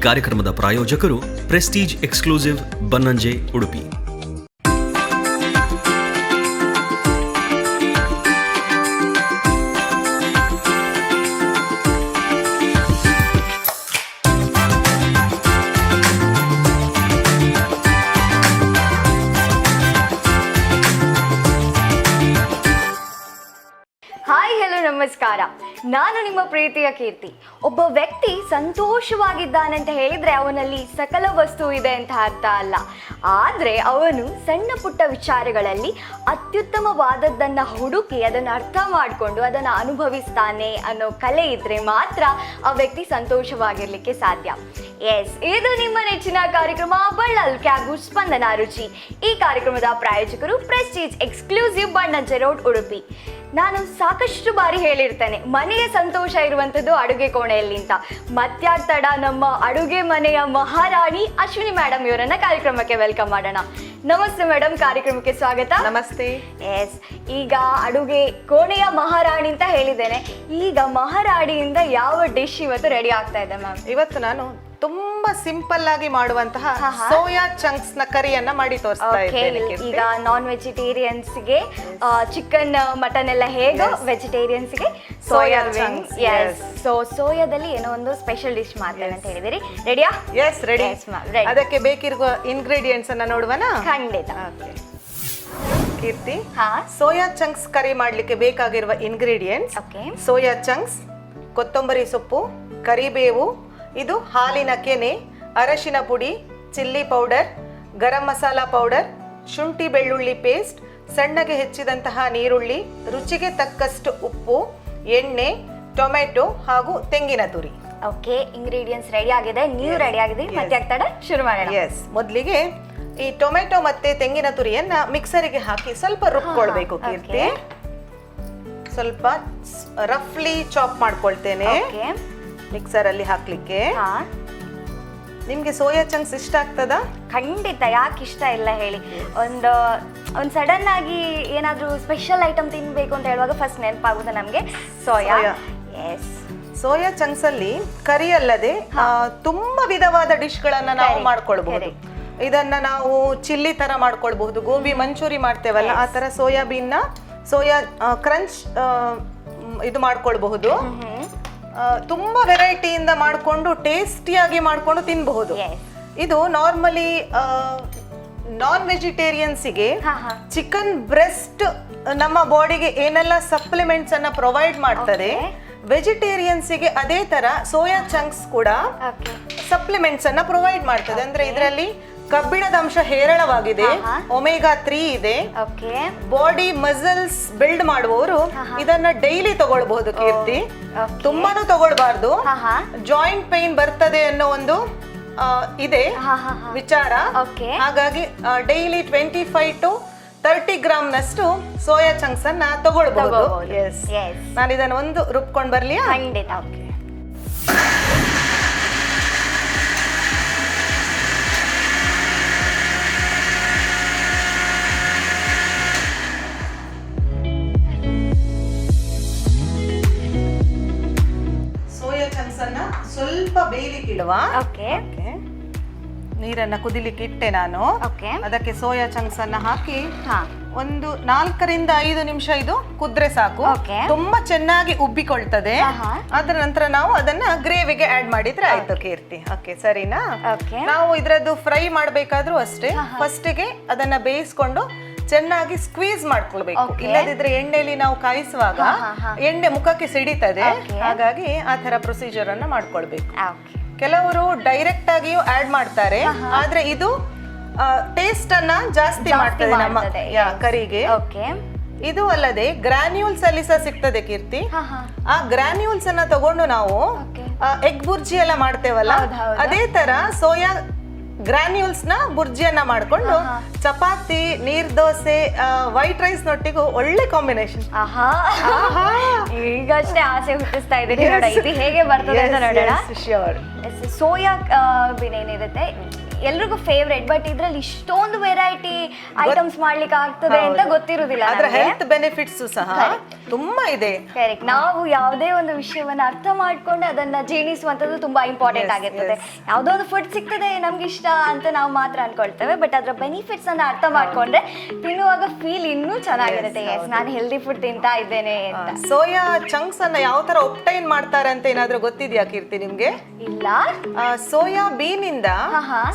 ಕಾರ್ಯಕ್ರಮದ ಪ್ರಾಯೋಜಕರು prestige exclusive Bannanje Udupi. ನಮಸ್ಕಾರ, ನಾನು ನಿಮ್ಮ ಪ್ರೀತಿಯ ಕೀರ್ತಿ. ಒಬ್ಬ ವ್ಯಕ್ತಿ ಸಂತೋಷವಾಗಿದ್ದಾನೆ ಅಂತ ಹೇಳಿದ್ರೆ ಅವನಲ್ಲಿ ಸಕಲ ವಸ್ತು ಇದೆ ಅಂತ ಅರ್ಥ ಅಲ್ಲ. ಆದರೆ ಅವನು ಸಣ್ಣ ಪುಟ್ಟ ವಿಚಾರಗಳಲ್ಲಿ ಅತ್ಯುತ್ತಮವಾದದ್ದನ್ನು ಹುಡುಕಿ ಅದನ್ನು ಅರ್ಥ ಮಾಡಿಕೊಂಡು ಅದನ್ನು ಅನುಭವಿಸ್ತಾನೆ ಅನ್ನೋ ಕಲೆ ಇದ್ರೆ ಮಾತ್ರ ಆ ವ್ಯಕ್ತಿ ಸಂತೋಷವಾಗಿರ್ಲಿಕ್ಕೆ ಸಾಧ್ಯ. ಎಸ್, ಇದು ನಿಮ್ಮ ನೆಚ್ಚಿನ ಕಾರ್ಯಕ್ರಮ ಬಳ್ಳಲ್ ಕ್ಯಾಗು ಸ್ಪಂದನ ರುಚಿ. ಈ ಕಾರ್ಯಕ್ರಮದ ಪ್ರಾಯೋಜಕರು prestige exclusive Bannanje road Udupi. ನಾನು ಸಾಕಷ್ಟು ಬಾರಿ ಹೇಳಿರ್ತೇನೆ, ಮನೆಗೆ ಸಂತೋಷ ಇರುವಂಥದ್ದು ಅಡುಗೆ ಕೋಣೆಯಲ್ಲಿ ಅಂತ. ಮತ್ಯಾಕ್ ತಡ, ನಮ್ಮ ಅಡುಗೆ ಮನೆಯ ಮಹಾರಾಣಿ ಅಶ್ವಿನಿ ಮೇಡಮ್ ಇವರನ್ನ ಕಾರ್ಯಕ್ರಮಕ್ಕೆ ವೆಲ್ಕಮ್ ಮಾಡೋಣ. ನಮಸ್ತೆ ಮೇಡಮ್, ಕಾರ್ಯಕ್ರಮಕ್ಕೆ ಸ್ವಾಗತ. ನಮಸ್ತೆ. ಎಸ್, ಈಗ ಅಡುಗೆ ಕೋಣೆಯ ಮಹಾರಾಣಿ ಅಂತ ಹೇಳಿದ್ದೇನೆ. ಈಗ ಮಹಾರಾಣಿಯಿಂದ ಯಾವ ಡಿಶ್ ಇವತ್ತು ರೆಡಿ ಆಗ್ತಾ ಇದೆ ಮ್ಯಾಮ್? ಇವತ್ತು ನಾನು ತುಂಬಾ ಸಿಂಪಲ್ ಆಗಿ ಮಾಡುವಂತಹ ಸೋಯಾ ಚಂಕ್ಸ್ ನ ಕರಿಯನ್ನ ಮಾಡಿ ತೋರಿಸ್ತಾ ಇದ್ದೇನೆ. ಈಗ ನಾನ್ ವೆಜಿಟೇರಿಯನ್ಸ್ಗೆ ಚಿಕನ್ ಮಟನ್ ಎಲ್ಲ ಹೇಗೋ ವೆಜಿಟೇರಿಯನ್ಸ್ಗೆ ಸೋಯಾ ವಿಂಗ್ಸ್. ಎಸ್, ಸೊ ಸೋಯಾದಲ್ಲಿ ಏನೋ ಒಂದು ಸ್ಪೆಷಲ್ ಡಿಶ್ ಮಾಡ್ತೇನೆ ಅಂತ ಹೇಳಿದಿರಿ. ರೆಡಿಯಾ? Yes, ready. ಅದಕ್ಕೆ ಬೇಕಿರುವ ಇಂಗ್ರೀಡಿಯೆಂಟ್ಸ್ ಅನ್ನ ನೋಡುವನಾ? ಖಂಡಿತ. ಕೀರ್ತಿ, ಸೋಯಾ ಚಂಕ್ಸ್ ಕರಿ ಮಾಡ್ಲಿಕ್ಕೆ ಬೇಕಾಗಿರುವ ಇಂಗ್ರೀಡಿಯೆಂಟ್ಸ್: ಸೋಯಾ ಚಂಕ್ಸ್, ಕೊತ್ತಂಬರಿ ಸೊಪ್ಪು, ಕರಿಬೇವು, ಇದು ಹಾಲಿನ ಕೆನೆ, ಅರಶಿನ ಪುಡಿ, chilli powder, garam masala powder, ಶುಂಠಿ ಬೆಳ್ಳುಳ್ಳಿ ಪೇಸ್ಟ್, ಸಣ್ಣಗೆ ಹೆಚ್ಚಿದಂತಹ ನೀರುಳ್ಳಿ, ರುಚಿಗೆ ತಕ್ಕಷ್ಟು ಉಪ್ಪು, ಎಣ್ಣೆ, ಟೊಮೆಟೊ ಹಾಗೂ ತೆಂಗಿನ ತುರಿ. ಓಕೆ, ಇಂಗ್ರೀಡಿಯೆಂಟ್ಸ್ ರೆಡಿ ಆಗಿದೆ, ನೀವು ರೆಡಿ ಆಗಿದೆ, ಮತ್ತೆ ಆಗ್ತಾಡ ಶುರು ಮಾಡೋಣ. ಎಸ್, ಮೊದಲಿಗೆ ಈ ಟೊಮೆಟೊ ಮತ್ತೆ ತೆಂಗಿನ ತುರಿಯನ್ನ ಮಿಕ್ಸರಿಗೆ ಹಾಕಿ ಸ್ವಲ್ಪ ರುಬ್ಕೊಳ್ಬೇಕು ಕೀರ್ತಿ. ಸ್ವಲ್ಪ ರಫ್ಲಿ ಚಾಪ್ ಮಾಡ್ಕೊಳ್ತೇನೆ ಮಿಕ್ಸರ್ ಅಲ್ಲಿ ಹಾಕ್ಲಿಕ್ಕೆ. ನಿಮ್ಗೆ ಸೋಯಾ ಚಂಕ್ಸ್ ಇಷ್ಟ ಆಗ್ತದಾ? ಖಂಡಿತ, ಯಾಕೆ ಇಷ್ಟ ಇಲ್ಲ ಹೇಳಿ. ಒಂದು ಸಡನ್ ಆಗಿ ಏನಾದ್ರೂ ಸ್ಪೆಷಲ್ ಐಟಮ್ ತಿನ್ಬೇಕು ಅಂತ ಹೇಳುವಾಗ ಫಸ್ಟ್ ನೆನಪಾಗುತ್ತೆ ನಮ್ಗೆ ಸೋಯಾ. ಎಸ್, ಸೋಯಾ ಚಂಕ್ಸ್ ಅಲ್ಲಿ ಕರಿ ಅಲ್ಲದೆ ತುಂಬಾ ವಿಧವಾದ ಡಿಶ್ ಗಳನ್ನ ನಾವು ಮಾಡ್ಕೊಳ್ಬಹುದು. ಇದನ್ನ ನಾವು ಚಿಲ್ಲಿ ತರ ಮಾಡ್ಕೊಳ್ಬಹುದು, ಗೋಬಿ ಮಂಚೂರಿ ಮಾಡ್ತೇವಲ್ಲ ಆ ತರ ಸೋಯಾಬೀನ್ ನ ಸೋಯಾ ಕ್ರಂಚ್ ಇದು ಮಾಡ್ಕೊಳ್ಬಹುದು. ತುಂಬಾ ವೆರೈಟಿಯಿಂದ ಮಾಡಿಕೊಂಡು ಟೇಸ್ಟಿಯಾಗಿ ಮಾಡಿಕೊಂಡು ತಿನ್ನಬಹುದು. ಇದು ನಾರ್ಮಲಿ ನಾನ್ ವೆಜಿಟೇರಿಯನ್ಸಿಗೆ ಚಿಕನ್ ಬ್ರೆಸ್ಟ್ ನಮ್ಮ ಬಾಡಿಗೆ ಏನೆಲ್ಲ ಸಪ್ಲಿಮೆಂಟ್ಸ್ ಅನ್ನ ಪ್ರೊವೈಡ್ ಮಾಡ್ತದೆ, ವೆಜಿಟೇರಿಯನ್ಸಿಗೆ ಅದೇ ತರ ಸೋಯಾ ಚಂಕ್ಸ್ ಕೂಡ ಸಪ್ಲಿಮೆಂಟ್ಸ್ ಅನ್ನ ಪ್ರೊವೈಡ್ ಮಾಡ್ತದೆ. ಅಂದ್ರೆ ಇದರಲ್ಲಿ ಕಬ್ಬಿಣದ ಅಂಶ ಹೇರಳವಾಗಿದೆ, ಒಮೆಗಾ 3 ಇದೆ. ಬಾಡಿ ಮಸಲ್ಸ್ ಬಿಲ್ಡ್ ಮಾಡುವವರು ಇದನ್ನ ಡೈಲಿ ತಗೊಳ್ಬಹುದು ಕೀರ್ತಿ, ತುಂಬಾನು ತಗೊಳ್ಬಾರ್ದು. ಜಾಯಿಂಟ್ ಪೈನ್ ಬರ್ತದೆ ಅನ್ನೋ ಒಂದು ಇದೆ ವಿಚಾರ. ಹಾಗಾಗಿ ಡೈಲಿ 25 to 30 ಗ್ರಾಮ್ ನಷ್ಟು ಸೋಯಾ ಚಂಕ್ಸ್ ಅನ್ನ ತಗೊಳ್ಬಹುದು. ನಾನು ಇದನ್ನ ಒಂದು ರುಬ್ಕೊಂಡ್ ಬರ್ಲಿಯಾ? ಸ್ವಲ್ಪ ಬೇಯಲಿಕ್ಕೆ ಇಡುವ. ನೀರನ್ನ ಕುದಿಲಿಕ್ಕೆ ಇಟ್ಟೆ ನಾನು. ಅದಕ್ಕೆ ಸೋಯಾ ಚಂಕ್ಸ್ ಅನ್ನ ಹಾಕಿ ಒಂದು 4 ರಿಂದ 5 ನಿಮಿಷ ಇದು ಕುದ್ರೆ ಸಾಕು. ತುಂಬಾ ಚೆನ್ನಾಗಿ ಉಬ್ಬಿಕೊಳ್ತದೆ. ಅದರ ನಂತರ ನಾವು ಅದನ್ನ ಗ್ರೇವಿಗೆ ಆಡ್ ಮಾಡಿದ್ರೆ ಆಯ್ತು ಕೀರ್ತಿ. ಓಕೆ, ಸರಿನಾ? ನಾವು ಇದ್ರದ್ದು ಫ್ರೈ ಮಾಡ್ಬೇಕಾದ್ರೂ ಅಷ್ಟೇ, ಫಸ್ಟಿಗೆ ಅದನ್ನ ಬೇಯಿಸ್ಕೊಂಡು ಚೆನ್ನಾಗಿ ಸ್ಕ್ವೀಸ್ ಮಾಡ್ಕೊಳ್ಬೇಕು. ಇಲ್ಲದಿದ್ರೆ ಎಣ್ಣೆಲಿ ನಾವು ಕಾಯಿಸುವಾಗ ಎಣ್ಣೆ ಮುಖಕ್ಕೆ ಸಿಡಿತದೆ. ಹಾಗಾಗಿ ಆ ತರ ಪ್ರೊಸೀಜರ್ ಅನ್ನ ಮಾಡ್ಕೊಳ್ಬೇಕು. ಕೆಲವರು ಡೈರೆಕ್ಟ್ ಆಗಿಯೂ ಆಡ್ ಮಾಡ್ತಾರೆ, ಆದ್ರೆ ಇದು ಟೇಸ್ಟ್ ಅನ್ನ ಜಾಸ್ತಿ ಮಾಡ್ತದೆ ನಮ್ಮ ಕರಿಗೆ. ಇದು ಅಲ್ಲದೆ ಗ್ರಾನ್ಯೂಲ್ಸ್ ಅಲ್ಲಿ ಸಹ ಸಿಗ್ತದೆ ಕೀರ್ತಿ. ಆ ಗ್ರಾನ್ಯೂಲ್ಸ್ ಅನ್ನ ತಗೊಂಡು ನಾವು ಎಗ್ ಬುರ್ಜಿ ಎಲ್ಲ ಮಾಡ್ತೇವಲ್ಲ, ಅದೇ ತರ ಸೋಯಾ ಗ್ರಾನ್ಯೂಲ್ಸ್ ನ ಬುರ್ಜಿಯನ್ನ ಮಾಡ್ಕೊಂಡು ಚಪಾತಿ, ನೀರ್ ದೋಸೆ, ವೈಟ್ ರೈಸ್ ನೊಟ್ಟಿಗೂ ಒಳ್ಳೆ ಕಾಂಬಿನೇಷನ್. ಈಗಷ್ಟೇ ಆಸೆ ಹುಟ್ಟಿಸ್ತಾ ಇದ್ದೀನಿ, ಇದು ಹೇಗೆ ಬರ್ತದೆ ಅಂತ ನೋಡೋಣ. ಸೋಯಾ ಏನಿರುತ್ತೆ, ಎಲ್ರಿಗೂ ಫೇವ್ರೇಟ್, ಬಟ್ ಇದ್ರಲ್ಲಿ ಇಷ್ಟೊಂದು ವೆರೈಟಿ ಐಟಮ್ಸ್ ಮಾಡ್ಲಿಕ್ಕೆ ಆಗ್ತದೆ ಅಂತ ಗೊತ್ತಿರುದಿಲ್ಲ. ಅದರ ಹೆಲ್ತ್ ಬೆನಿಫಿಟ್ಸ್ ಸಹ ತುಂಬಾ ಇದೆ. ಕರೆಕ್ಟ್. ನಾವು ಯಾವುದೇ ಒಂದು ವಿಷಯವನ್ನ ಅರ್ಥ ಮಾಡ್ಕೊಂಡು ಅದನ್ನ ಜೀರ್ಣಿಸುವಂತದ್ದು ತುಂಬಾ ಇಂಪಾರ್ಟೆಂಟ್ ಆಗಿರ್ತದೆ. ಯಾವುದೋ ಒಂದು ಫುಡ್ ಸಿಗ್ತದೆ ನಮ್ಗೆ ಇಷ್ಟ ಅಂತ ನಾವು ಮಾತ್ರ ಅನ್ಕೊಳ್ತೇವೆ, ಬಟ್ ಅದರ ಬೆನಿಫಿಟ್ಸ್ ಅನ್ನ ಅರ್ಥ ಮಾಡ್ಕೊಂಡ್ರೆ ತಿನ್ನುವಾಗ ಫೀಲ್ ಇನ್ನೂ ಚೆನ್ನಾಗಿರುತ್ತೆ. ಎಸ್, ನಾನು ಹೆಲ್ದಿ ಫುಡ್ ತಿಂತಾ ಇದ್ದೇನೆ ಅಂತ. ಸೋಯಾ ಚಂಕ್ಸ್ ಅನ್ನ ಯಾವ ತರ ಒಪ್ಟೈನ್ ಮಾಡ್ತಾರೆ ಅಂತ ಏನಾದ್ರೂ ಗೊತ್ತಿದ್ಯಾ ಕೀರ್ತಿ ನಿಮ್ಗೆ? ಇಲ್ಲ. ಸೋಯಾ ಬೀನ್ ಇಂದ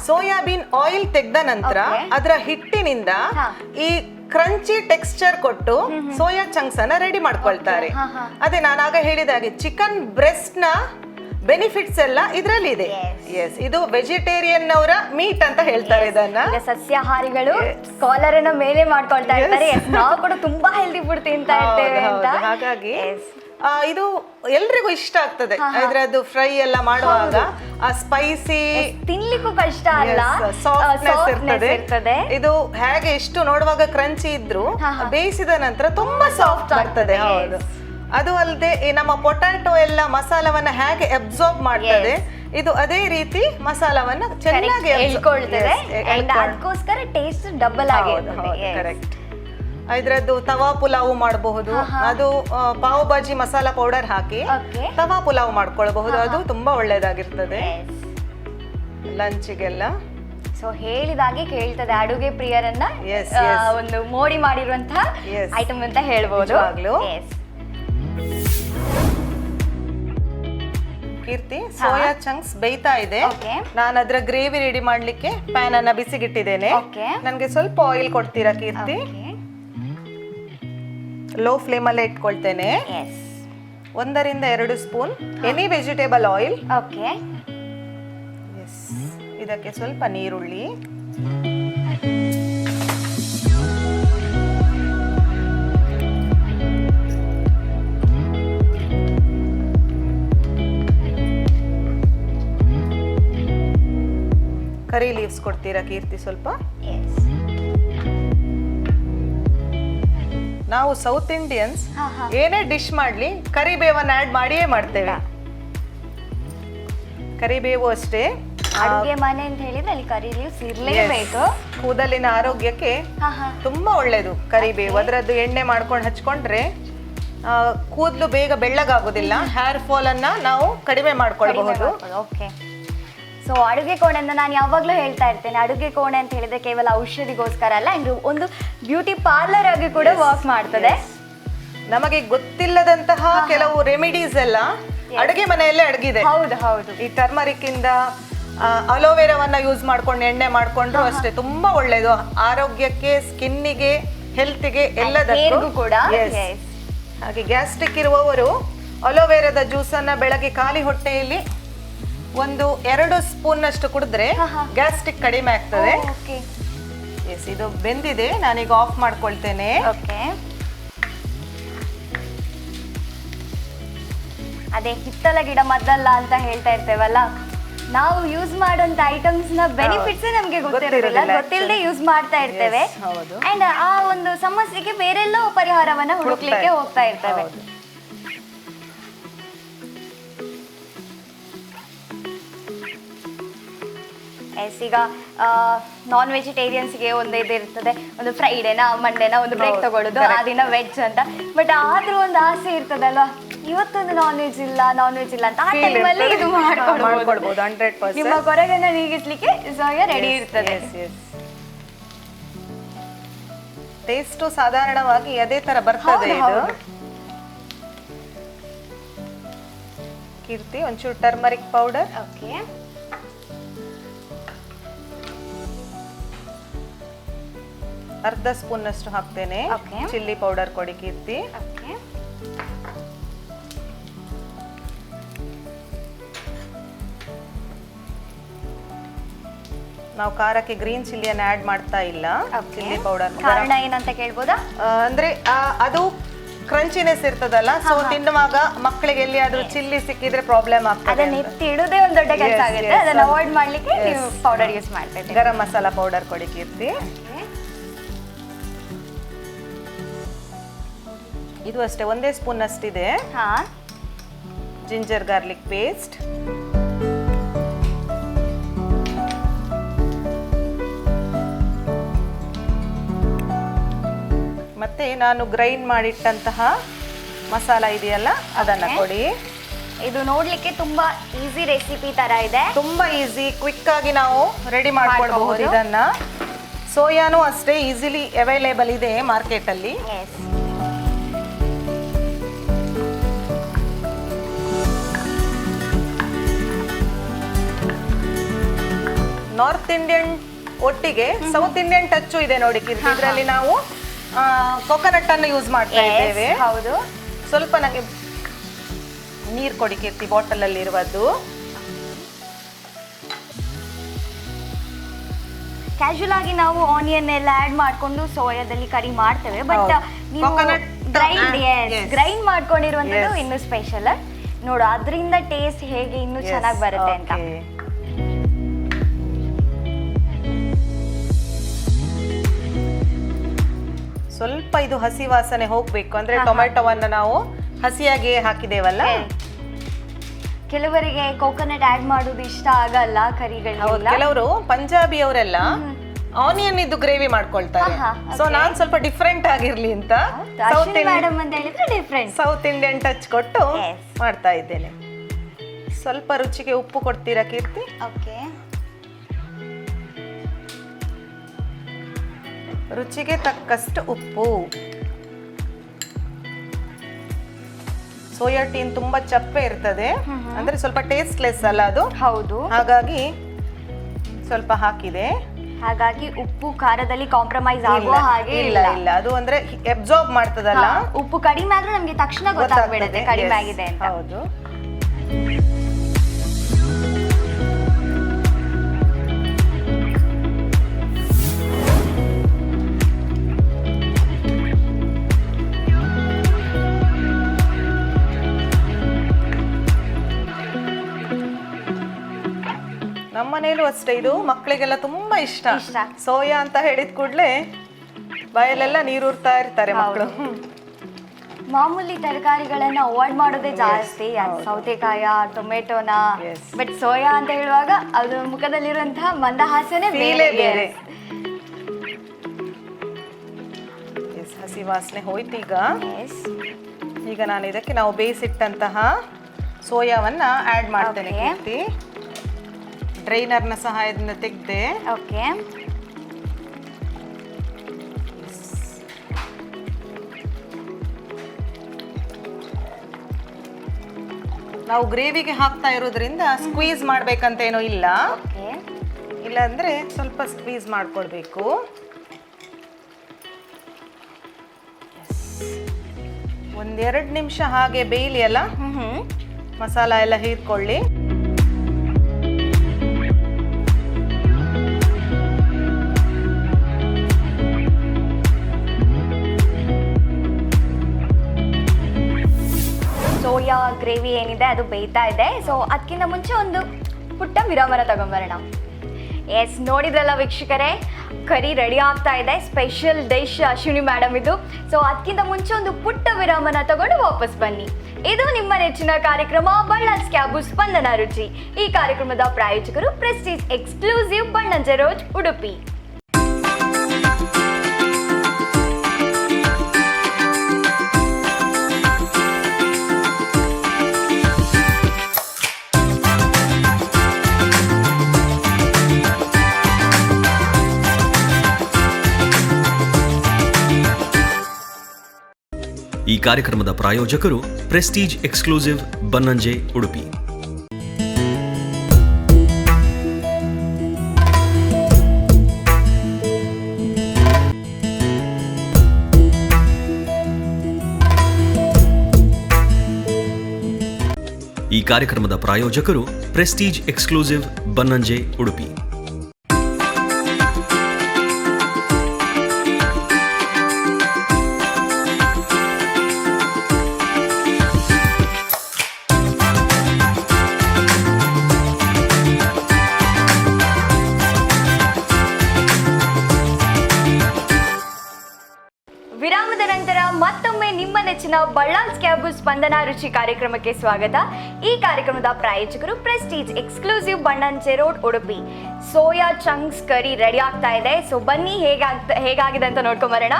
ಸೋಯಾಬೀನ್ ಆಯಿಲ್ ತೆಗ್ದ ನಂತರ ಅದರ ಹಿಟ್ಟಿನಿಂದ ಈ ಕ್ರಂಚಿ ಟೆಕ್ಸ್ಚರ್ ಕೊಟ್ಟು ಸೋಯಾ ಚಂಕ್ಸ್ ಅನ್ನ ರೆಡಿ ಮಾಡ್ಕೊಳ್ತಾರೆ. ಅದೇ ನಾನಾಗ ಹೇಳಿದಾಗೆ ಚಿಕನ್ ಬ್ರೆಸ್ಟ್ ನ ಬೆನಿಫಿಟ್ಸ್ ಎಲ್ಲ ಇದ್ರಲ್ಲಿ ಇದೆ. ಎಸ್, ಇದು ವೆಜಿಟೇರಿಯನ್ ಅವರ ಮೀಟ್ ಅಂತ ಹೇಳ್ತಾರೆ ಇದನ್ನ. ಈಗ ಸಸ್ಯಾಹಾರಿಗಳು ಕಾಲರ್ ಅನ್ನ ಮೇಲೆ ಮಾಡ್ಕೊಳ್ತಾ ಇರ್ತಾರೆ, ನಾವು ಕೂಡ ತುಂಬಾ ಹೆಲ್ದಿ ಫುಡ್ ತಿಂತಾ ಇರ್ತೇವೆ ಅಂತ. ಹಾಗಾಗಿ ಇದು ಎಲ್ರಿಗೂ ಇಷ್ಟ ಆಗ್ತದೆ. ಅದ್ರದ್ದು ಫ್ರೈ ಎಲ್ಲ ಮಾಡುವಾಗ ಆ ಸ್ಪೈಸಿ ತಿನ್ಲಿಕ್ಕೂ ಕಷ್ಟ ಅಲ್ಲ, ಸಾಫ್ಟ್ನೆಸ್ ಇರ್ತದೆ. ಇದು ಹೇಗೆ ಎಷ್ಟು ನೋಡುವಾಗ ಕ್ರಂಚಿ ಇದ್ರು ಬೇಯಿಸಿದ ನಂತರ ತುಂಬಾ ಸಾಫ್ಟ್ ಆಗ್ತದೆ. ಹೌದು. ಅದು ಅಲ್ಲದೆ ನಮ್ಮ ಪೊಟ್ಯಾಟೊ ಎಲ್ಲ ಮಸಾಲವನ್ನ ಹೇಗೆ ಅಬ್ಸಾರ್ಬ್ ಮಾಡ್ತದೆ, ಇದು ಅದೇ ರೀತಿ ಮಸಾಲವನ್ನ ಚೆನ್ನಾಗಿ ಎಳ್ಕೊಳ್ತದೆ. ಅದಕ್ಕೋಸ್ಕರ ಟೇಸ್ಟ್ ಡಬಲ್ ಆಗಿರ್ತದೆ. ಕರೆಕ್ಟ್. ಇದ್ರದ್ದು ತವಾ ಪುಲಾವ್ ಮಾಡಬಹುದು. ಅದು ಪಾವ್ ಭಾಜಿ ಮಸಾಲಾ ಪೌಡರ್ ಹಾಕಿ ತವಾ ಪುಲಾವ್ ಮಾಡ್ಕೊಳ್ಬಹುದು. ಅದು ತುಂಬಾ ಒಳ್ಳೇದಾಗಿರ್ತದೆ ಲಂಚಿಗೆಲ್ಲ. ಸೊ ಹೇಳಿದಾಗೆ ಕೇಳ್ತದೆ ಅಡುಗೆ ಪ್ರಿಯರನ್ನ ಒಂದು ಮೋಡಿ ಮಾಡಿರುವಂತಹ ಐಟಮ್ ಅಂತ ಹೇಳ್ಬೋದು. ಕೀರ್ತಿ, ಸೋಯಾ ಚಂಕ್ಸ್ ಬೇಯ್ತಾ ಇದೆ. ನಾನು ಅದ್ರ ಗ್ರೇವಿ ರೆಡಿ ಮಾಡ್ಲಿಕ್ಕೆ ಪ್ಯಾನ್ ಅನ್ನ ಬಿಸಿಗಿಟ್ಟಿದ್ದೇನೆ. ನನ್ಗೆ ಸ್ವಲ್ಪ ಆಯಿಲ್ ಕೊಡ್ತೀರಾ ಕೀರ್ತಿ? ಲೋ ಫ್ಲೇಮ್ ಅಲ್ಲೇ ಇಟ್ಕೊಳ್ತೇನೆ. 1-2 ಸ್ಪೂನ್ ಎನಿ ವೆಜಿಟೇಬಲ್ ಆಯಿಲ್. ಇದಕ್ಕೆ ಸ್ವಲ್ಪ ನೀರುಳ್ಳಿ, ಕರಿ ಲೀವ್ಸ್ ಕೊಡ್ತೀರಾ ಕೀರ್ತಿ ಸ್ವಲ್ಪ? ನಾವು ಸೌತ್ ಇಂಡಿಯನ್ಸ್ ಏನೇ ಡಿಶ್ ಮಾಡ್ಲಿ ಕರಿಬೇವನ್ನ ಆಡ್ ಮಾಡಿಯೇ ಮಾಡ್ತೇವೆ. ಕರಿಬೇವು ಅಷ್ಟೇ ಅಡುಗೆ ಮನೆ ಅಂತ ಹೇಳಿದ್ರೆ ಅಲ್ಲಿ ಕರಿ ಲೀವ್ಸ್ ಇರ್ಲೇಬೇಕು. ಕೂದಲಿನ ಆರೋಗ್ಯಕ್ಕೆ ತುಂಬಾ ಒಳ್ಳೇದು ಕರಿಬೇವು. ಅದರದ್ದು ಎಣ್ಣೆ ಮಾಡ್ಕೊಂಡು ಹಚ್ಕೊಂಡ್ರೆ ಕೂದಲು ಬೇಗ ಬೆಳ್ಳಗಾಗೋದಿಲ್ಲ. ಹೇರ್ ಫಾಲ್ ಅನ್ನ ನಾವು ಕಡಿಮೆ ಮಾಡ್ಕೊಳ್ಬಹುದು. ಸೊ ಅಡುಗೆ ಕೋಣೆ ಅಂತ ನಾನು ಯಾವಾಗಲೂ ಹೇಳ್ತಾ ಇರ್ತೇನೆ, ಅಡುಗೆ ಕೋಣೆ ಅಂತ ಹೇಳಿದ್ರೆ ಕೇವಲ ಔಷಧಿಗೋಸ್ಕರ ಅಲ್ಲ, ಇದು ಒಂದು ಬ್ಯೂಟಿ ಪಾರ್ಲರ್ ಆಗಿ ಕೂಡ ವರ್ಕ್ ಮಾಡ್ತದೆ. ನಮಗೆ ಗೊತ್ತಿಲ್ಲದಂತಹ ಕೆಲವು ರೆಮಿಡೀಸ್ ಎಲ್ಲ ಅಡುಗೆ ಮನೆಯಲ್ಲೇ ಅಡಗಿದೆ. ಹೌದು. ಈ ಟರ್ಮರಿಕ್ ಇಂದ ಅಲೋವೆರಾವನ್ನ ಯೂಸ್ ಮಾಡ್ಕೊಂಡು ಎಣ್ಣೆ ಮಾಡ್ಕೊಂಡ್ರು ಅಷ್ಟೇ ತುಂಬಾ ಒಳ್ಳೇದು ಆರೋಗ್ಯಕ್ಕೆ, ಸ್ಕಿನ್ನಿಗೆ, ಹೆಲ್ತ್ಗೆ ಎಲ್ಲದಕ್ಕೂ ಕೂಡ. ಹಾಗೆ ಗ್ಯಾಸ್ಟ್ರಿಕ್ ಇರುವವರು ಅಲೋವೆರಾದ ಜ್ಯೂಸನ್ನ ಬೆಳಗ್ಗೆ ಖಾಲಿ ಹೊಟ್ಟೆಯಲ್ಲಿ 1-2 ಸ್ಪೂನ್ ಅಷ್ಟು ಕುಡಿದ್ರೆ ಗ್ಯಾಸ್ಟ್ರಿಕ್ ಕಡಿಮೆ ಆಗ್ತದೆ. ಇದು ಬೆಂದಿದೆ, ನಾನೀಗ ಆಫ್ ಮಾಡ್ಕೊಳ್ತೇನೆ. ಅದೇ ಹಿತ್ತಲ ಗಿಡ ಮದ್ದಲ್ಲ ಅಂತ ಹೇಳ್ತಾ ಇರ್ತೇವಲ್ಲ, ನಾವು ಯೂಸ್ ಮಾಡುವಂತ ಐಟಮ್ಸ್ ನ ಬೆನಿಫಿಟ್ಸ್ ನಮ್ಗೆ ಗೊತ್ತಿಲ್ಲದೆ ಯೂಸ್ ಮಾಡ್ತಾ ಇರ್ತೇವೆ. ಅಂಡ್ ಆ ಒಂದು ಸಮಸ್ಯೆಗೆ ಬೇರೆಲ್ಲೋ ಪರಿಹಾರವನ್ನ ಹುಡುಕ್ಲಿಕ್ಕೆ ಹೋಗ್ತಾ ಇರ್ತೇವೆ. ಈಗ ನಾನ್ ವೆಜಿಟೇರಿಯನ್ಸ್ಗೆ ಒಂದು ಇದಿರ್ತದೆ, ಒಂದು ಫ್ರೈಡೇನ ಮಂಡೇನ ಒಂದು ಬ್ರೇಕ್ ತಗೊಳ್ಳೋದು, ಆ ದಿನ ವೆಜ್ ಅಂತ. ಬಟ್ ಆದ್ರೂ ಒಂದು ಆಸೆ ಇರ್ತದಲ್ವಾ, ಇವತ್ತೊಂದು ನಾನ್ ವೆಜ್ ಇಲ್ಲ ಅಂತ ಆ ಟೈಮಲ್ಲಿ ಇದು ಮಾಡ್ಕೊಳ್ಬಹುದು. 100% ನಿಮ್ಮ ಕೊರಗನ್ನ ನೀಗಿಸ್ಲಿಕ್ಕೆ ಸೋಯಾ ರೆಡಿ ಇರ್ತದೆ. ಟೇಸ್ಟ್ ಸಾಧಾರಣವಾಗಿ ಅದೇ ತರ ಬರ್ತದೆ. ಕೀರ್ತಿ, ಒಂಚೂರು ಟರ್ಮರಿಕ್ ಪೌಡರ್, ಅರ್ಧ ಸ್ಪೂನ್ ಅಷ್ಟು ಹಾಕ್ತೇನೆ. ಚಿಲ್ಲಿ ಪೌಡರ್ ಕೊಡಿ ಕೀರ್ತಿ. ನಾವು ಖಾರಕ್ಕೆ ಗ್ರೀನ್ ಚಿಲ್ಲಿಯನ್ನು ಆಡ್ ಮಾಡ್ತಾ ಇಲ್ಲ. ಚಿಲ್ಲಿ ಪೌಡರ್ ಕಾರಣ ಏನಂತ ಕೇಳ್ಬೋದಾ? ಅಂದ್ರೆ ಅದು ಕ್ರಂಚಿನೆಸ್ ಇರ್ತದಲ್ಲ, ಸೊ ತಿನ್ನುವಾಗ ಮಕ್ಕಳಿಗೆ ಎಲ್ಲಿಯಾದ್ರೂ ಚಿಲ್ಲಿ ಸಿಕ್ಕಿದ್ರೆ ಪ್ರಾಬ್ಲಮ್ ಆಗ್ತದೆ. ಅದನ್ನ ಎತ್ತಿ ಇಡೋದೇ ಒಂದು ದೊಡ್ಡ ಕೆಲಸ ಆಗುತ್ತೆ. ಅದನ್ನ ಅವಾಯ್ಡ್ ಮಾಡ್ಲಿಕ್ಕೆ ನೀವು ಪೌಡರ್ ಯೂಸ್ ಮಾಡ್ತಾ ಇದ್ದೀವಿ. ಗರಂ ಮಸಾಲಾ ಪೌಡರ್ ಕೊಡಿ ಕೀರ್ತಿ. ಇದು ಅಷ್ಟೇ 1 ಸ್ಪೂನ್ ಅಷ್ಟಿದೆ. ಜಿಂಜರ್ ಗಾರ್ಲಿಕ್ ಪೇಸ್ಟ್, ಮತ್ತೆ ನಾನು ಗ್ರೈಂಡ್ ಮಾಡಿಟ್ಟಂತಹ ಮಸಾಲ ಇದೆಯಲ್ಲ ಅದನ್ನ ಕೊಡಿ. ಇದು ನೋಡ್ಲಿಕ್ಕೆ ತುಂಬಾ ಈಸಿ ರೆಸಿಪಿ ತರ ಇದೆ. ತುಂಬಾ ಈಸಿ, ಕ್ವಿಕ್ ಆಗಿ ನಾವು ರೆಡಿ ಮಾಡ್ಕೊಳ್ಬಹುದು ಇದನ್ನ. ಸೋಯಾನು ಅಷ್ಟೇ ಈಸಿಲಿ ಅವೈಲೇಬಲ್ ಇದೆ ಮಾರ್ಕೆಟ್ ಅಲ್ಲಿ. ನಾರ್ತ್ ಇಂಡಿಯನ್ ಒಟ್ಟಿಗೆ ಸೌತ್ ಇಂಡಿಯನ್ ಟಚ್ ಇದೆ ನೋಡಿ ಕೀರ್ತಿ. ಇದರಲ್ಲಿ ನಾವು ಕೊಕೊನಟ್ ಅನ್ನು ಯೂಸ್ ಮಾಡ್ತಾ ಇದ್ದೇವೆ. ಹೌದು. ಸ್ವಲ್ಪ ನನಗೆ ನೀರು ಕೊಡಿ ಕೀರ್ತಿ, ಬಾಟಲ್ ಅಲ್ಲಿ ಇರುವುದು. ಕ್ಯಾಶುಯಲ್ ಆಗಿ ನಾವು ಆನಿಯನ್ ಎಲ್ಲ ಆಡ್ ಮಾಡ್ಕೊಂಡು ಸೋಯಾದಲ್ಲಿ ಕರಿ ಮಾಡ್ತೇವೆ. ಬಟ್ ನೀವು ಗ್ರೈಂಡ್ ಮಾಡ್ಕೊಂಡಿರುವಂತದ್ದು ಇನ್ನು ಸ್ಪೆಷಲ್. ನೋಡು ಅದರಿಂದ ಟೇಸ್ಟ್ ಹೇಗೆ ಇನ್ನು ಚೆನ್ನಾಗಿ ಬರುತ್ತೆ ಅಂತ. ಸ್ವಲ್ಪ ಇದು ಹಸಿ ವಾಸನೆ ಹೋಗ್ಬೇಕು ಅಂದ್ರೆ ಟೊಮೆಟೊವನ್ನ ನಾವು ಹಸಿಯಾಗಿ ಹಾಕಿದೇವಲ್ಲ. ಕೆಲವರಿಗೆ ಕೋಕೋನಟ್ ಆಡ್ ಮಾಡೋದು ಇಷ್ಟ ಆಗಲ್ಲ ಕರಿಗಳು. ಕೆಲವರು ಪಂಜಾಬಿ ಅವರೆಲ್ಲ ಆನಿಯನ್ ಇದು ಗ್ರೇವಿ ಮಾಡ್ಕೊಳ್ತಾರೆ. ಸೊ ನಾನ್ ಸ್ವಲ್ಪ ಡಿಫ್ರೆಂಟ್ ಆಗಿರ್ಲಿ ಅಂತ ಸೌತ್ ಇಂಡಿಯನ್ ಟಚ್ ಕೊಟ್ಟು ಮಾಡ್ತಾ ಇದ್ದೇನೆ. ಸ್ವಲ್ಪ ರುಚಿಗೆ ಉಪ್ಪು ಕೊಡ್ತೀರಾ ಕೀರ್ತಿ? ಓಕೆ. ರುಚಿಗೆ ತಕ್ಕಷ್ಟು ಉಪ್ಪು. ಸೋಯಾ ಟೀನ್ ತುಂಬಾ ಚಪ್ಪೆ ಇರ್ತದೆ, ಅಂದ್ರೆ ಸ್ವಲ್ಪ ಟೇಸ್ಟ್ಲೆಸ್ ಅಲ್ಲ ಅದು. ಹೌದು. ಹಾಗಾಗಿ ಸ್ವಲ್ಪ ಹಾಕಿದೆ. ಹಾಗಾಗಿ ಉಪ್ಪು ಖಾರದಲ್ಲಿ ಕಾಂಪ್ರಮೈಸ್ ಆಗುವ ಹಾಗೆ ಇಲ್ಲ. ಅದು ಅಂದ್ರೆ ಅಬ್ಸಾರ್ಬ್ ಮಾಡ್ತದಲ್ಲ. ಉಪ್ಪು ಕಡಿಮೆ ಆದ್ರೂ ನಮ್ಗೆ ತಕ್ಷಣ ಗೊತ್ತಾಗ್ಬಿಡುತ್ತೆ ಕಡಿಮೆ ಆಗಿದೆ ಅಂತ. ಹೌದು. ನಮ್ಮನೇಲೂ ಅಷ್ಟೇ, ಇದು ಮಕ್ಕಳಿಗೆಲ್ಲ ತುಂಬಾ ಇಷ್ಟ. ಸೋಯಾ ಅಂತ ಹೇಳಿದ ಕೂಡಲೇ ಬಾಯಲ್ಲೆಲ್ಲ ನೀರೂರ್ತಾ ಇರ್ತಾರೆ ಮಕ್ಕಳು. ಮಾಮೂಲಿ ತರಕಾರಿಗಳನ್ನ ಅವಾಯ್ಡ್ ಮಾಡೋದೇ ಜಾಸ್ತಿ, ಸೌತೆಕಾಯ, ಟೊಮೆಟೊನ. ಬಟ್ ಸೋಯಾ ಅಂತ ಹೇಳುವಾಗ ಅದು ಮುಖದಲ್ಲಿರುವಂತಹ ಮಂದಹಾಸನೆ ಬೇರೆ. ಹಸಿ ವಾಸನೆ ಹೋಯ್ತು ಈಗ. ಈಗ ನಾನು ಇದಕ್ಕೆ ನಾವು ಬೇಯಿಸಿಟ್ಟಂತಹ ಸೋಯಾವನ್ನ ಆಡ್ ಮಾಡ್ತೇನೆ ಕೀರ್ತಿ. ಡ್ರೈನರ್ನ ಸಹಾಯದಿಂದ ತೆಗೆದೆ. ಓಕೆ. ನಾವು ಗ್ರೇವಿಗೆ ಹಾಕ್ತಾ ಇರೋದ್ರಿಂದ ಸ್ಕ್ವೀಸ್ ಮಾಡ್ಬೇಕಂತ ಏನೋ ಇಲ್ಲ. ಇಲ್ಲ ಅಂದ್ರೆ ಸ್ವಲ್ಪ ಸ್ಕ್ವೀಸ್ ಮಾಡ್ಕೊಳ್ಬೇಕು. ಒಂದೆರಡು ನಿಮಿಷ ಹಾಗೆ ಬೇಯಲಿ ಅಲ್ಲ, ಮಸಾಲ ಎಲ್ಲ ಹೀರ್ಕೊಳ್ಳಿ. ಸೋಯಾ ಗ್ರೇವಿ ಏನಿದೆ ಅದು ಬೇಯ್ತಾ ಇದೆ. ಸೊ ಅದಕ್ಕಿಂತ ಮುಂಚೆ ಒಂದು ಪುಟ್ಟ ವಿರಾಮನ ತಗೊಂಬರೋಣ. ಎಸ್, ನೋಡಿದ್ರಲ್ಲ ವೀಕ್ಷಕರೇ, ಕರಿ ರೆಡಿ ಆಗ್ತಾ ಇದೆ. ಸ್ಪೆಷಲ್ ಡಿಶ್ ಅಶ್ವಿನಿ ಮೇಡಮ್ ಇದು. ಸೊ ಅದಕ್ಕಿಂತ ಮುಂಚೆ ಒಂದು ಪುಟ್ಟ ವಿರಾಮನ ತಗೊಂಡು ವಾಪಸ್ ಬನ್ನಿ. ಇದು ನಿಮ್ಮ ನೆಚ್ಚಿನ ಕಾರ್ಯಕ್ರಮ ಬಳ್ಳಾಸ್ ಕ್ಯಾಬು ಸ್ಪಂದನ ರುಚಿ. ಈ ಕಾರ್ಯಕ್ರಮದ ಪ್ರಾಯೋಜಕರು prestige exclusive Bannanje road, Udupi. ಈ ಕಾರ್ಯಕ್ರಮದ ಪ್ರಾಯೋಜಕರು ಪ್ರೆಸ್ಟೀಜ್ ಎಕ್ಸ್ಕ್ಲೂಸಿವ್ ಬನ್ನಂಜೆ, ಉಡುಪಿ. ಈ ಕಾರ್ಯಕ್ರಮದ ಪ್ರಾಯೋಜಕರು ಪ್ರೆಸ್ಟೀಜ್ ಎಕ್ಸ್ಕ್ಲೂಸಿವ್ ಬನ್ನಂಜೆ, ಉಡುಪಿ. ವಿರಾಮದ ನಂತರ ಮತ್ತೊಮ್ಮೆ ನಿಮ್ಮ ನೆಚ್ಚಿನ ಬಳ್ಳಾಸ್ ಕ್ಯಾಬು ಸ್ಪಂದನ ರುಚಿ ಕಾರ್ಯಕ್ರಮಕ್ಕೆ ಸ್ವಾಗತ. ಈ ಕಾರ್ಯಕ್ರಮದ ಪ್ರಾಯೋಜಕರು prestige exclusive Bannanje road, Udupi. Soya chunks curry ready ಆಗ್ತಾ ಇದೆ. ಸೊ ಬನ್ನಿ ಹೇಗಾಗಿದೆ ಅಂತ ನೋಡ್ಕೊಂಬರೋಣ.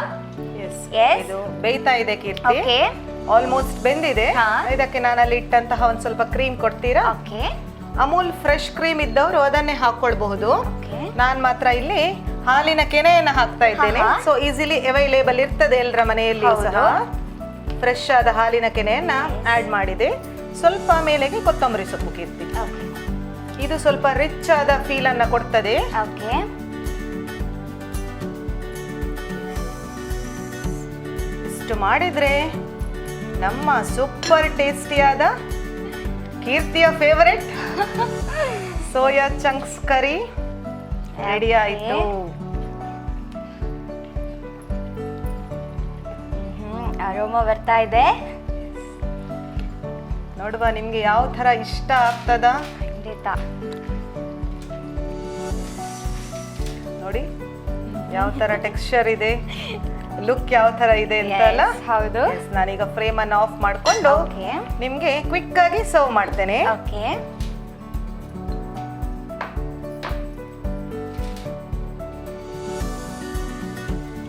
Yes. ಇದು ಬೇಯ್ತಾ ಇದೆ ಕೀರ್ತಿ. ಓಕೆ ಆಲ್ಮೋಸ್ಟ್ ಬೆಂದಿದೆ. ಹಾ. ಇದಕ್ಕೆ ನಾನು ಅಲ್ಲಿ ಇಟ್ಟಂತಹ ಒಂದ್ ಸ್ವಲ್ಪ ಕ್ರೀಮ್ ಕೊಡ್ತೀರಾ? ಓಕೆ ಅಮೂಲ್ ಫ್ರೆಶ್ ಕ್ರೀಮ್ ಇದ್ದವರು ಅದನ್ನೇ ಹಾಕೊಳ್ಬಹುದು. ಓಕೆ ನಾನ್ ಮಾತ್ರ ಇಲ್ಲಿ ಹಾಲಿನ ಕೆನೆಯನ್ನ ಹಾಕ್ತಾ ಇದ್ದೇನೆ. ಹಾ. ಸೊ ಈಸಿಲಿ ಅವೈಲೇಬಲ್ ಇರ್ತದೆ ಎಲ್ಲರ ಮನೆಯಲ್ಲಿಯೂ ಹೌದು. ಸಹ. ಫ್ರೆಶ್ ಆದ ಹಾಲಿನ ಕೆನೆಯನ್ನ ಆಡ್ ಮಾಡಿದೆ. ಸ್ವಲ್ಪ ಮೇಲೆಗೆ ಕೊತ್ತಂಬರಿ ಸೊಪ್ಪು ಕೀರ್ತಿ. ಓಕೆ ಇದು ಸ್ವಲ್ಪ ರಿಚ್ ಆದ ಫೀಲ್ ಅನ್ನ ಕೊಡ್ತದೆ. ಓಕೆ ಇಷ್ಟು ಮಾಡಿದ್ರೆ ನಮ್ಮ ಸೂಪರ್ ಟೇಸ್ಟಿಯಾದ ಕೀರ್ತಿಯ favourite soya chunks curry ready ಆಯ್ತು. ಅರೋಮಾ ಬರ್ತಾ ಇದೆ. ನೋಡುವ ನಿಮ್ಗೆ ಯಾವ ತರ ಇಷ್ಟ ಆಗ್ತದ. ಖಂಡಿತ. ನೋಡಿ ಯಾವ ತರ ಟೆಕ್ಸ್ಚರ್ ಇದೆ, ಲುಕ್ ಯಾವ ತರ ಇದೆ ಅಂತ ಅಲ್ಲ. Yes, ಹೌದು. Yes, ನಾನೀಗ ಫ್ರೇಮ್ ಅನ್ನು ಆಫ್ ಮಾಡ್ಕೊಂಡು ಓಕೆ ನಿಮ್ಗೆ ಕ್ವಿಕ್ ಆಗಿ ಸರ್ವ್ ಮಾಡ್ತೇನೆ. ಓಕೆ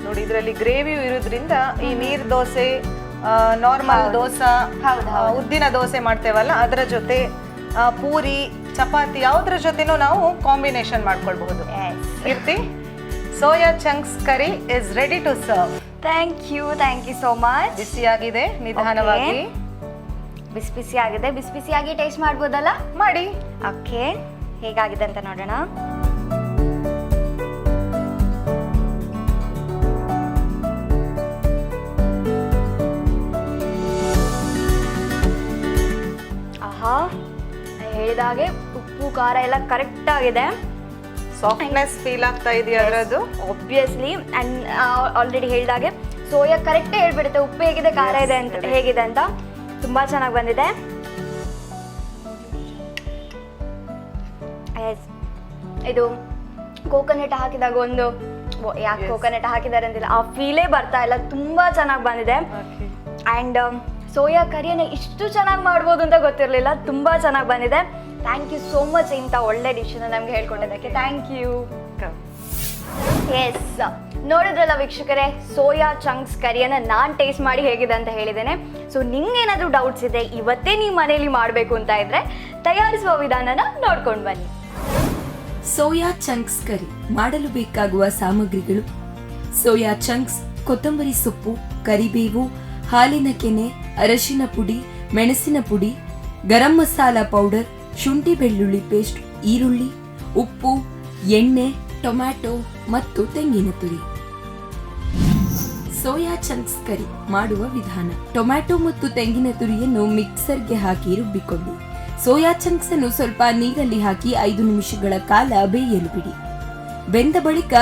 ನೋಡಿ ಇದರಲ್ಲಿ ಗ್ರೇವಿಯು ಇರೋದ್ರಿಂದ ಈ ನೀರ್ ದೋಸೆ, ನಾರ್ಮಲ್ ದೋಸೆ, ಹೌದು, ಹೌದು. ಉದ್ದಿನ ದೋಸೆ ಮಾಡ್ತೇವಲ್ಲ ಅದರ ಜೊತೆ ಪೂರಿ, ಚಪಾತಿ ಯಾವುದ್ರ ಜೊತೆನೂ ನಾವು ಕಾಂಬಿನೇಷನ್ ಮಾಡ್ಕೊಳ್ಬಹುದು. Keerthi, soya chunks curry is ready to serve. Thank you so much. ಬಿಸಿಯಾಗಿದೆ, ನಿಧಾನವಾಗಿ ಬಿಸಿ ಬಿಸಿ ಆಗಿದೆ. ಬಿಸಿ ಬಿಸಿಯಾಗಿ ಟೇಸ್ಟ್ ಮಾಡ್ಬೋದಲ್ಲ? ಮಾಡಿ. ಓಕೆ ಹೇಗಾಗಿದೆ ಅಂತ ನೋಡೋಣ. ಆಹಾ, ಹೇಳಿದ ಹಾಗೆ ಉಪ್ಪು ಖಾರ ಎಲ್ಲ ಕರೆಕ್ಟ್ ಆಗಿದೆ. ಸಾಫ್ಟ್ನೆಸ್ ಫೀಲ್ ಆಗ್ತಾ ಇದೆಯಾ ಅದರದ್ದು? ಆಬ್ವಿಯಸ್ಲಿ. ಅಂಡ್ ಆಲ್ರೆಡಿ ಹೇಳಿದಾಗೆ ಸೋಯಾ ಕರೆಕ್ಟೇ ಹೇಳ್ಬಿಡುತ್ತೆ ಉಪ್ಪು ಹೇಗಿದೆ, ಖಾರ ಇದೆ ಅಂತ, ಹೇಗಿದೆ ಅಂತ. ತುಂಬಾ ಚೆನ್ನಾಗಿ ಬಂದಿದೆ. ಎಸ್, ಇದು ಕೋಕೋನಟ್ ಹಾಕಿದಾಗ ಒಂದು ಯಾಕೆ ಕೋಕೋನಟ್ ಹಾಕಿದ್ದಾರೆ ಅಂತಿಲ್ಲ, ಆ ಫೀಲೇ ಬರ್ತಾ ಇಲ್ಲ. ತುಂಬಾ ಚೆನ್ನಾಗಿ ಬಂದಿದೆ. ಆ್ಯಂಡ್ ಸೋಯಾ ಕರಿಯನ್ನು ಇಷ್ಟು ಚೆನ್ನಾಗಿ ಮಾಡ್ಬೋದು ಅಂತ ಗೊತ್ತಿರಲಿಲ್ಲ. ತುಂಬ ಚೆನ್ನಾಗಿ ಬಂದಿದೆ. ಥ್ಯಾಂಕ್ ಯು ಸೋ ಮಚ್ ಇಂಥ ಒಳ್ಳೆ ಡಿಶನ್ನು ನಮ್ಗೆ ಹೇಳ್ಕೊಟ್ಟಿದ್ದಕ್ಕೆ. Thank you. ಎಸ್, ನೋಡಿದ್ರಲ್ಲ ವೀಕ್ಷಕರೇ, ಸೋಯಾ ಚಂಕ್ಸ್ ಕರಿಯನ್ನು ನಾನು ಟೇಸ್ಟ್ ಮಾಡಿ ಹೇಗಿದೆ ಅಂತ ಹೇಳಿದ್ದೇನೆ. ಸೊ ನಿಮ್ಗೇನಾದರೂ ಡೌಟ್ಸ್ ಇದೆ, ಇವತ್ತೇ ನೀವು ಮನೆಯಲ್ಲಿ ಮಾಡಬೇಕು ಅಂತ ಇದ್ದರೆ ತಯಾರಿಸುವ ವಿಧಾನನ ನೋಡ್ಕೊಂಡು ಬನ್ನಿ. ಸೋಯಾ ಚಂಕ್ಸ್ ಕರಿ ಮಾಡಲು ಬೇಕಾಗುವ ಸಾಮಗ್ರಿಗಳು: ಸೋಯಾ ಚಂಕ್ಸ್, ಕೊತ್ತಂಬರಿ ಸೊಪ್ಪು, ಕರಿಬೇವು, ಹಾಲಿನ ಕೆನೆ, ಅರಶಿನ ಪುಡಿ, ಮೆಣಸಿನ ಪುಡಿ, ಗರಂ ಮಸಾಲ ಪೌಡರ್, ಶುಂಠಿ ಬೆಳ್ಳುಳ್ಳಿ ಪೇಸ್ಟ್, ಈರುಳ್ಳಿ, ಉಪ್ಪು, ಎಣ್ಣೆ, ಟೊಮ್ಯಾಟೊ ಮತ್ತು ತೆಂಗಿನ ತುರಿ. ಸೋಯಾ ಚಂಕ್ಸ್ ಕರಿ ಮಾಡುವ ವಿಧಾನ: ಟೊಮ್ಯಾಟೊ ಮತ್ತು ತೆಂಗಿನ ತುರಿಯನ್ನು ಮಿಕ್ಸರ್ಗೆ ಹಾಕಿ ರುಬ್ಬಿಕೊಳ್ಳಿ. ಸೋಯಾ ಚಂಕ್ಸ್ ಅನ್ನು ಸ್ವಲ್ಪ ನೀರಲ್ಲಿ ಹಾಕಿ 5 ನಿಮಿಷಗಳ ಕಾಲ ಬೇಯಲು ಬಿಡಿ. ಬೆಂದ ಬಳಿಕ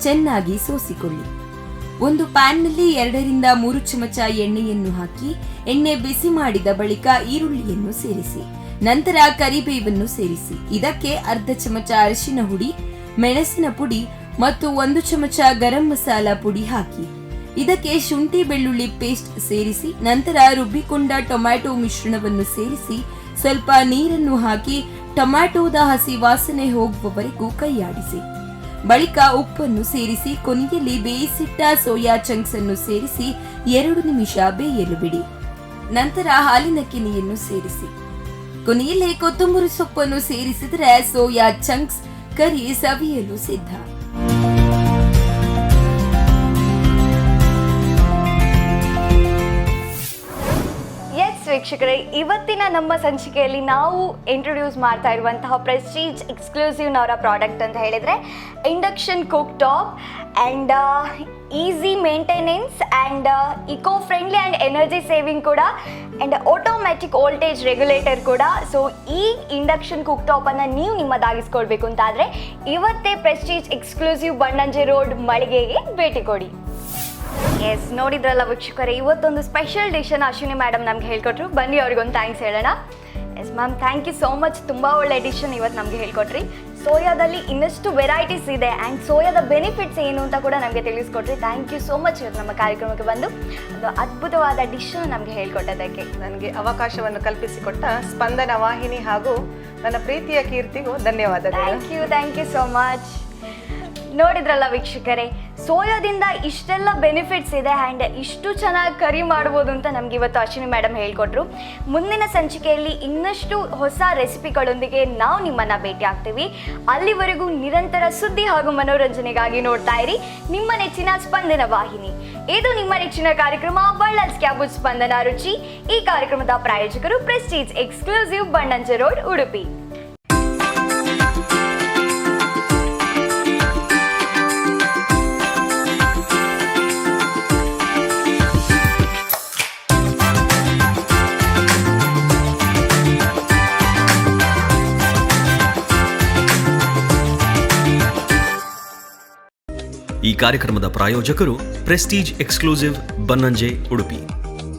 ಚೆನ್ನಾಗಿ ಸೋಸಿಕೊಳ್ಳಿ. ಒಂದು ಪ್ಯಾನ್ನಲ್ಲಿ 2 ರಿಂದ 3 ಚಮಚ ಎಣ್ಣೆಯನ್ನು ಹಾಕಿ ಎಣ್ಣೆ ಬಿಸಿ ಮಾಡಿದ ಬಳಿಕ ಈರುಳ್ಳಿಯನ್ನು ಸೇರಿಸಿ. ನಂತರ ಕರಿಬೇವನ್ನು ಸೇರಿಸಿ. ಇದಕ್ಕೆ ಅರ್ಧ ಚಮಚ ಅರಿಶಿನ ಹುಡಿ, ಮೆಣಸಿನ ಪುಡಿ ಮತ್ತು 1 ಚಮಚ ಗರಂ ಮಸಾಲ ಪುಡಿ ಹಾಕಿ. ಇದಕ್ಕೆ ಶುಂಠಿ ಬೆಳ್ಳುಳ್ಳಿ ಪೇಸ್ಟ್ ಸೇರಿಸಿ. ನಂತರ ರುಬ್ಬಿಕೊಂಡ ಟೊಮ್ಯಾಟೊ ಮಿಶ್ರಣವನ್ನು ಸೇರಿಸಿ ಸ್ವಲ್ಪ ನೀರನ್ನು ಹಾಕಿ ಟೊಮ್ಯಾಟೊದ ಹಸಿ ವಾಸನೆ ಹೋಗುವವರೆಗೂ ಕೈಯಾಡಿಸಿ. ಬಳಿಕ ಉಪ್ಪನ್ನು ಸೇರಿಸಿ ಕೊನೆಯಲ್ಲಿ ಬೇಯಿಸಿಟ್ಟ ಸೋಯಾ ಚಂಕ್ಸ್ ಅನ್ನು ಸೇರಿಸಿ 2 ನಿಮಿಷ ಬೇಯಲು ಬಿಡಿ. ನಂತರ ಹಾಲಿನ ಕೆನೆಯನ್ನು ಸೇರಿಸಿ ಕೊನೆಯಲ್ಲಿ ಕೊತ್ತಂಬರಿ ಸೊಪ್ಪನ್ನು ಸೇರಿಸಿದರೆ ಸೋಯಾ ಚಂಕ್ಸ್ ಕರಿ ಸವಿಯಲು ಸಿದ್ಧ. ವೀಕ್ಷಕರೇ, ಇವತ್ತಿನ ನಮ್ಮ ಸಂಚಿಕೆಯಲ್ಲಿ ನಾವು ಇಂಟ್ರೊಡ್ಯೂಸ್ ಮಾಡ್ತಾ ಇರುವಂತಹ ಪ್ರೆಸ್ಟೀಜ್ ಎಕ್ಸ್ಕ್ಲೂಸಿವ್ನವರ ಪ್ರಾಡಕ್ಟ್ ಅಂತ ಹೇಳಿದರೆ induction cook top and easy maintenance and eco friendly and energy saving ಕೂಡ ಆ್ಯಂಡ್ ಆಟೋಮ್ಯಾಟಿಕ್ ವೋಲ್ಟೇಜ್ ರೆಗ್ಯುಲೇಟರ್ ಕೂಡ. ಸೊ ಈ ಇಂಡಕ್ಷನ್ ಕುಕ್ ಟಾಪನ್ನು ನೀವು ನಿಮ್ಮದಾಗಿಸ್ಕೊಳ್ಬೇಕು ಅಂತಾದರೆ ಇವತ್ತೇ ಪ್ರೆಸ್ಟೀಜ್ ಎಕ್ಸ್ಕ್ಲೂಸಿವ್ ಬಣ್ಣಂಜೆ ರೋಡ್ ಮಳಿಗೆಗೆ ಭೇಟಿ ಕೊಡಿ. ಎಸ್, ನೋಡಿದ್ರಲ್ಲ ವೀಕ್ಷಕರೇ, ಇವತ್ತೊಂದು ಸ್ಪೆಷಲ್ ಡಿಶನ್ನು ಅಶ್ವಿನಿ ಮೇಡಮ್ ನಮ್ಗೆ ಹೇಳ್ಕೊಟ್ರು. ಬನ್ನಿ ಅವ್ರಿಗೊಂದು ಥ್ಯಾಂಕ್ಸ್ ಹೇಳೋಣ. Yes ma'am, thank you so much. ತುಂಬ ಒಳ್ಳೆ ಡಿಶನ್ ಇವತ್ತು ನಮಗೆ ಹೇಳ್ಕೊಟ್ರಿ. ಸೋಯಾದಲ್ಲಿ ಇನ್ನಷ್ಟು ವೆರೈಟೀಸ್ ಇದೆ ಆ್ಯಂಡ್ ಸೋಯಾದ ಬೆನಿಫಿಟ್ಸ್ ಏನು ಅಂತ ಕೂಡ ನಮಗೆ ತಿಳಿಸ್ಕೊಟ್ರಿ. ಥ್ಯಾಂಕ್ ಯು ಸೋ ಮಚ್ ಇವತ್ತು ನಮ್ಮ ಕಾರ್ಯಕ್ರಮಕ್ಕೆ ಬಂದು ಒಂದು ಅದ್ಭುತವಾದ ಡಿಶನ್ನು ನಮಗೆ ಹೇಳ್ಕೊಟ್ಟೋದಕ್ಕೆ. ನನಗೆ ಅವಕಾಶವನ್ನು ಕಲ್ಪಿಸಿಕೊಟ್ಟ ಸ್ಪಂದನ ವಾಹಿನಿ ಹಾಗೂ ನನ್ನ ಪ್ರೀತಿಯ ಕೀರ್ತಿಗೂ ಧನ್ಯವಾದಗಳು. Thank you so much. ನೋಡಿದ್ರಲ್ಲ ವೀಕ್ಷಕರೇ, ಸೋಯಾದಿಂದ ಇಷ್ಟೆಲ್ಲ ಬೆನಿಫಿಟ್ಸ್ ಇದೆ ಆ್ಯಂಡ್ ಇಷ್ಟು ಚೆನ್ನಾಗಿ ಕರಿ ಮಾಡ್ಬೋದು ಅಂತ ನಮ್ಗೆ ಇವತ್ತು ಅಶ್ವಿನಿ ಮೇಡಮ್ ಹೇಳ್ಕೊಟ್ರು. ಮುಂದಿನ ಸಂಚಿಕೆಯಲ್ಲಿ ಇನ್ನಷ್ಟು ಹೊಸ ರೆಸಿಪಿಗಳೊಂದಿಗೆ ನಾವು ನಿಮ್ಮನ್ನು ಭೇಟಿ ಆಗ್ತೀವಿ. ಅಲ್ಲಿವರೆಗೂ ನಿರಂತರ ಸುದ್ದಿ ಹಾಗೂ ಮನೋರಂಜನೆಗಾಗಿ ನೋಡ್ತಾ ಇರಿ ನಿಮ್ಮ ನೆಚ್ಚಿನ ಸ್ಪಂದನ ವಾಹಿನಿ. ಇದು ನಿಮ್ಮ ನೆಚ್ಚಿನ ಕಾರ್ಯಕ್ರಮ ಬಳ್ಳಲ್ಸ್ ಕ್ಯಾಬುಜ್ ಸ್ಪಂದನ ರುಚಿ. ಈ ಕಾರ್ಯಕ್ರಮದ ಪ್ರಾಯೋಜಕರು prestige exclusive Bannanje road, Udupi. ಈ ಕಾರ್ಯಕ್ರಮದ ಪ್ರಾಯೋಜಕರು ಪ್ರೆಸ್ಟೀಜ್ ಎಕ್ಸ್ಕ್ಲೂಸಿವ್ ಬನ್ನಂಜೆ, ಉಡುಪಿ.